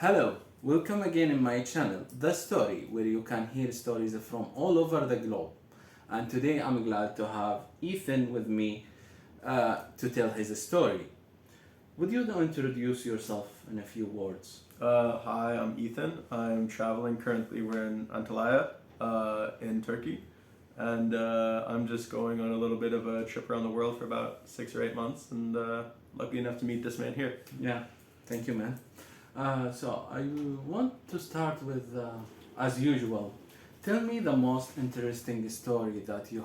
Hello, welcome again in my channel, The Story, where you can hear stories from all over the globe. And today I'm glad to have Ethan with me to tell his story. Would you now introduce yourself in a few words? Hi, I'm Ethan. I'm traveling currently. We're in Antalya, in Turkey, and I'm just going on a little bit of a trip around the world for about 6 or 8 months, and lucky enough to meet this man here. Yeah, thank you, man. So I want to start with, as usual, tell me the most interesting story that you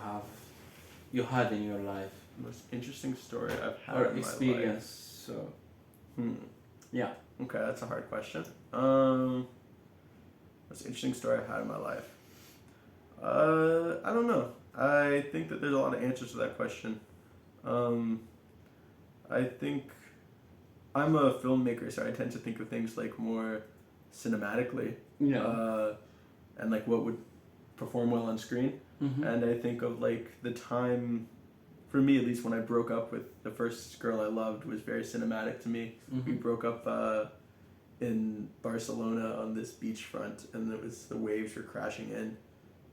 had in your life Most interesting story I've had or in experience. So my life. yeah. Okay, that's a hard question. Most interesting story I've had in my life. I don't know. I think that there's a lot of answers to that question. I think I'm a filmmaker, so I tend to think of things like more cinematically, Yeah. and like what would perform well on screen. Mm-hmm. And I think of like the time, for me at least, when I broke up with the first girl I loved was very cinematic to me. Mm-hmm. We broke up in Barcelona on this beachfront, and the waves were crashing in,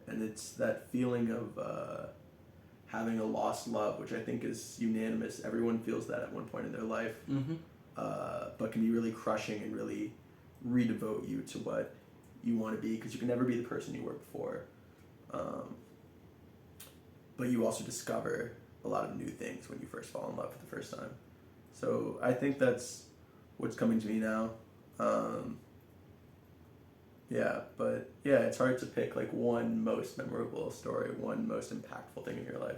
and it's that feeling of having a lost love, which I think is unanimous. Everyone feels that at one point in their life, Mm-hmm. but can be really crushing and really redevote you to what you want to be, because you can never be the person you were before. But you also discover a lot of new things when you first fall in love for the first time. So I think that's what's coming to me now. But it's hard to pick like one most memorable story, one most impactful thing in your life.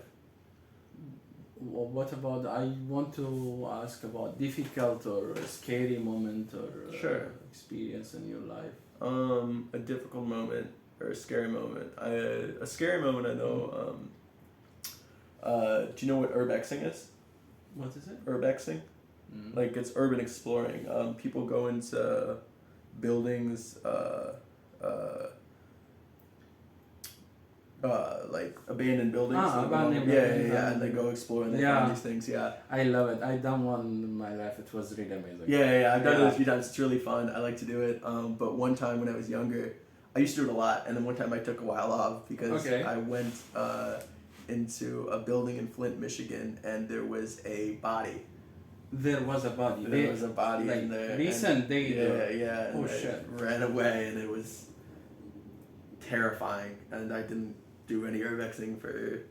Well, what about, I want to ask about difficult or a scary moment or Sure. experience in your life. A difficult moment or a scary moment. A scary moment I know. Do you know what urbexing is? What is it? Urbexing? Mm. Like it's urban exploring. People go into buildings, like abandoned buildings. Ah, and abandoned yeah, buildings, and they go explore and they Yeah. find these things. Yeah, I love it. I done one in my life. It was really amazing. yeah. I've done Yeah. it a few times. It's really fun. I like to do it. But one time when I was younger, I used to do it a lot, and then one time I took a while off because Okay. I went into a building in Flint, Michigan, and there was a body. There was a body. There was a body like in there. recent and, day. Yeah. And Oh, I shit. ran away, and it was terrifying. And I didn't do any urbexing for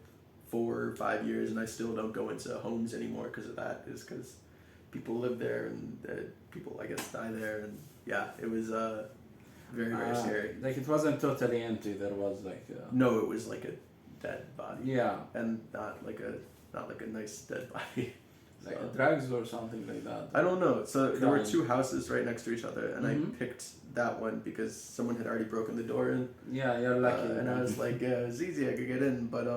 4 or 5 years, and I still don't go into homes anymore because of that. Is because people live there, and people, I guess, die there. And yeah, it was very scary. Like it wasn't totally empty. There was like. No, it was like a dead body, Yeah. and not like a nice dead body. Like So- drugs or something like that. I don't know. So there were Crime. 2 houses right next to each other, and Mhm. I picked that one because someone had already broken the door in. Yeah, you're lucky. And I was like, yeah, it was easy. I could get in, but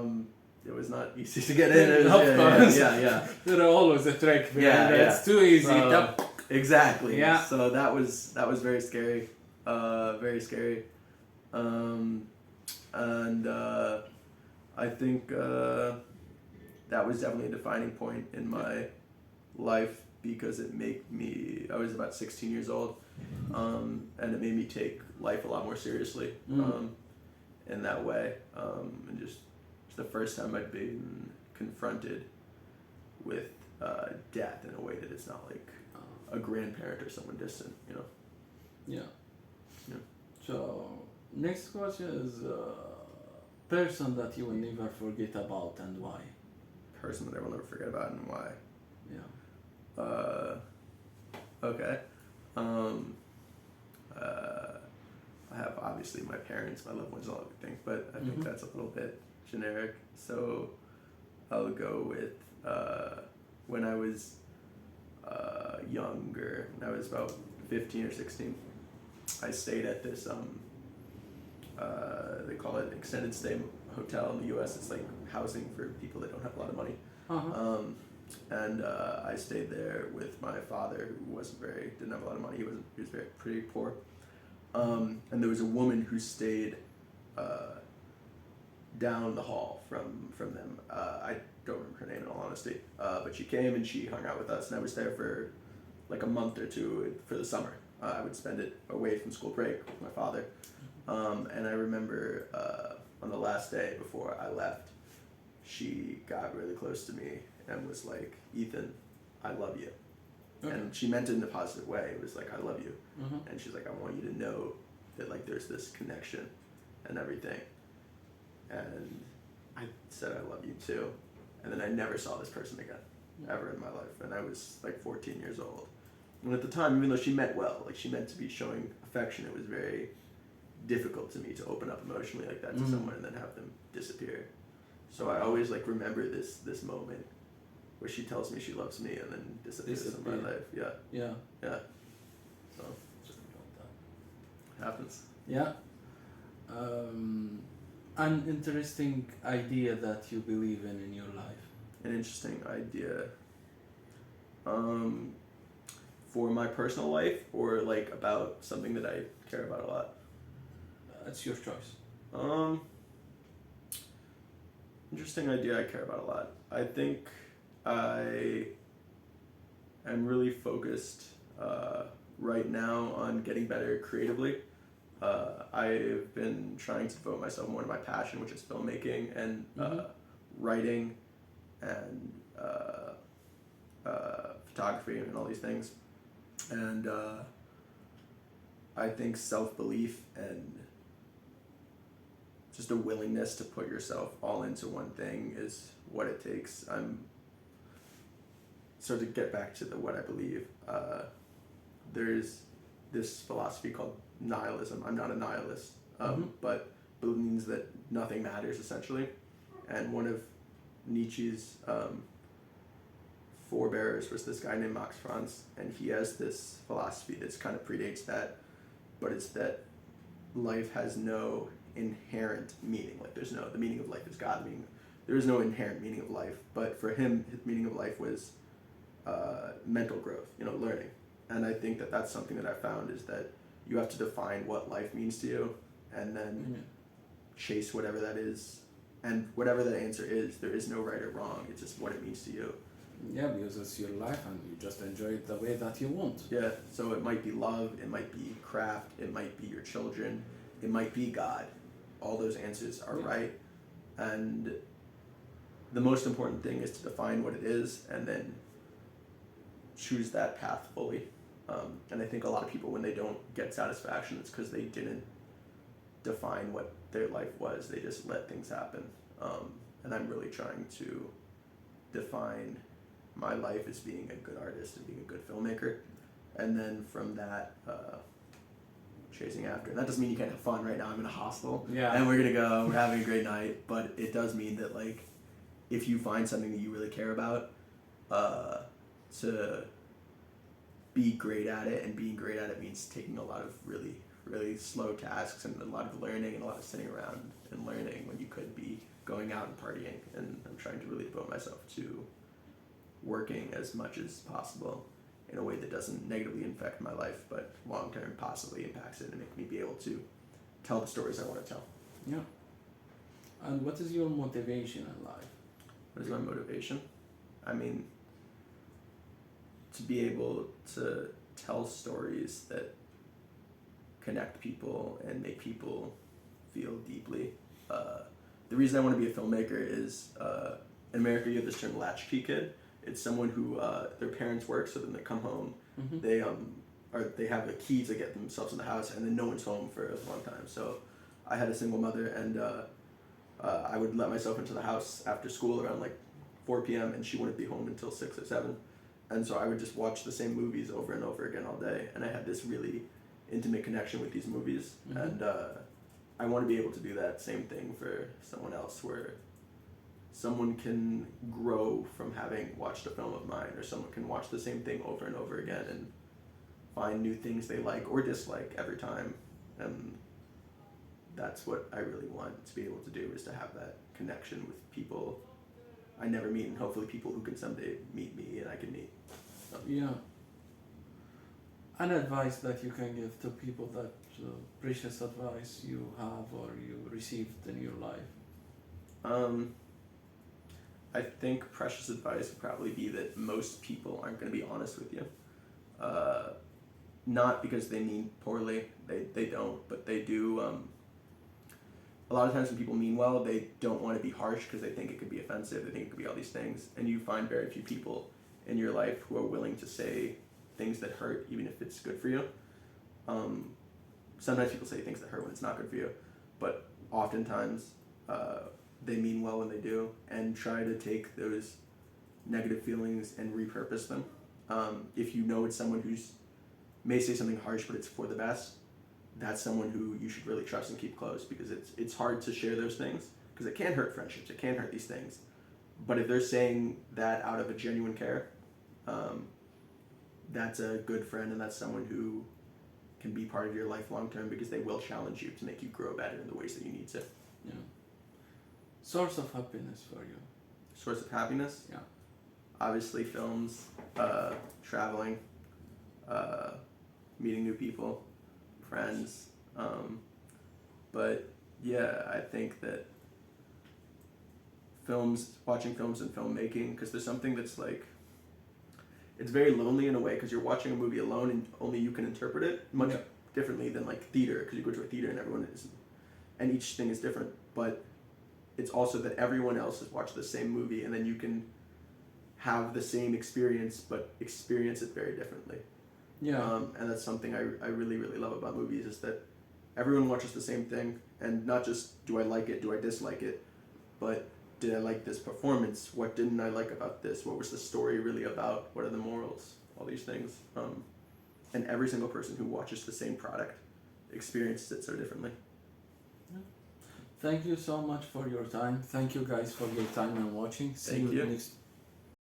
it was not easy to get in. It was, Of course. Yeah. There are always a trick. Man. Yeah, It's too easy. So, exactly. Yeah. So that was very scary. Very scary. And I think that was definitely a defining point in my life because it made me. I was about 16 years old, and it made me take life a lot more seriously. In that way, and just it's the first time I'd been confronted with death in a way that it's not like a grandparent or someone distant, you know. Yeah. Yeah. So next question is person that you will never forget about and why. Person that I will never forget about and why. Yeah. Okay. I have obviously my parents, my loved ones, all everything, but I think Mhm. that's a little bit generic. So I'll go with when I was younger. When I was about 15 or 16. I stayed at this they call it extended stay hotel in the U.S. It's like housing for people that don't have a lot of money. Uh-huh. And I stayed there with my father, who didn't have a lot of money. He was pretty poor. And there was a woman who stayed down the hall from them. I don't remember her name in all honesty, but she came and she hung out with us, and I was there for like a month or two for the summer. I would spend it away from school break with my father. And I remember on the last day before I left, she got really close to me and was like, Ethan, I love you. Okay. And she meant it in a positive way. It was like, I love you. Mm-hmm. And she's like, I want you to know that like there's this connection and everything. And I said, I love you too. And then I never saw this person again, ever in my life. And I was like 14 years old. And at the time, even though she meant well, like she meant to be showing affection, it was very difficult to me to open up emotionally like that to someone and then have them disappear. So I always like remember this moment where she tells me she loves me and then disappears in my life. Yeah. Yeah. Yeah. So it happens. Yeah. An interesting idea that you believe in your life. An interesting idea. For my personal life or like about something that I care about a lot. It's your choice. Interesting idea I care about a lot. I think I am really focused right now on getting better creatively. I've been trying to devote myself more to my passion, which is filmmaking and writing and photography and all these things. And I think self-belief and just a willingness to put yourself all into one thing is what it takes. So to get back to what I believe, there's this philosophy called nihilism. I'm not a nihilist, but believes that nothing matters essentially. And one of Nietzsche's forebearers was this guy named Max Franz, and he has this philosophy that's kind of predates that, but it's that life has no inherent meaning. Like the meaning of life is God. There is no inherent meaning of life, but for him, his meaning of life was mental growth, learning. And I think that that's something that I found is that you have to define what life means to you, and then chase whatever that is. And whatever that answer is, there is no right or wrong. It's just what it means to you. Yeah, because it's your life and you just enjoy it the way that you want. Yeah, so it might be love, it might be craft, it might be your children, it might be God. All those answers are right. And the most important thing is to define what it is and then choose that path fully. And I think a lot of people, when they don't get satisfaction, it's because they didn't define what their life was. They just let things happen. And I'm really trying to define my life as being a good artist and being a good filmmaker. And then from that, chasing after. And that doesn't mean you can't have fun. Right now I'm in a hostel. Yeah. And we're having a great night. But it does mean that, like, if you find something that you really care about, to be great at it, and being great at it means taking a lot of really, really slow tasks and a lot of learning and a lot of sitting around and learning when you could be going out and partying. And I'm trying to really devote myself to working as much as possible in a way that doesn't negatively affect my life, but long term possibly impacts it and make me be able to tell the stories I want to tell. Yeah. And what is your motivation in life? What is my motivation? To be able to tell stories that connect people and make people feel deeply. The reason I want to be a filmmaker is in America you have this term latchkey kid. It's someone who their parents work, so then they come home, they have a key to get themselves in the house, and then no one's home for a long time. So I had a single mother, and I would let myself into the house after school around like 4 p.m. and she wouldn't be home until 6 or 7. And so I would just watch the same movies over and over again all day, and I had this really intimate connection with these movies. And I want to be able to do that same thing for someone else, where someone can grow from having watched a film of mine, or someone can watch the same thing over and over again and find new things they like or dislike every time. And that's what I really want to be able to do, is to have that connection with people I never meet, and hopefully people who can someday meet me and I can meet. So. Yeah. An advice that you can give to people, that precious advice you have or you received in your life? I think precious advice would probably be that most people aren't going to be honest with you. not because they mean poorly. They don't, but they do. A lot of times when people mean well, they don't want to be harsh because they think it could be offensive. They think it could be all these things, and you find very few people in your life who are willing to say things that hurt, even if it's good for you. Sometimes people say things that hurt when it's not good for you, but oftentimes they mean well when they do, and try to take those negative feelings and repurpose them. If you know it's someone who's may say something harsh, but it's for the best, that's someone who you should really trust and keep close, because it's hard to share those things because it can hurt friendships, it can hurt these things. But if they're saying that out of a genuine care, that's a good friend, and that's someone who can be part of your life long term, because they will challenge you to make you grow better in the ways that you need to. Yeah. Source of happiness for you. Source of happiness? Yeah. Obviously films, traveling, meeting new people, friends. But yeah, I think that watching films and filmmaking, because there's something that's like, it's very lonely in a way, because you're watching a movie alone and only you can interpret it much differently than like theater, because you go to a theater and everyone is, and each thing is different. But it's also that everyone else has watched the same movie, and then you can have the same experience but experience it very differently. Yeah. And that's something I really, really love about movies, is that everyone watches the same thing, and not just do I like it, do I dislike it, but did I like this performance? What didn't I like about this? What was the story really about? What are the morals? All these things. And every single person who watches the same product experiences it so differently. Thank you so much for your time. Thank you guys for your time and watching. See Thank you. next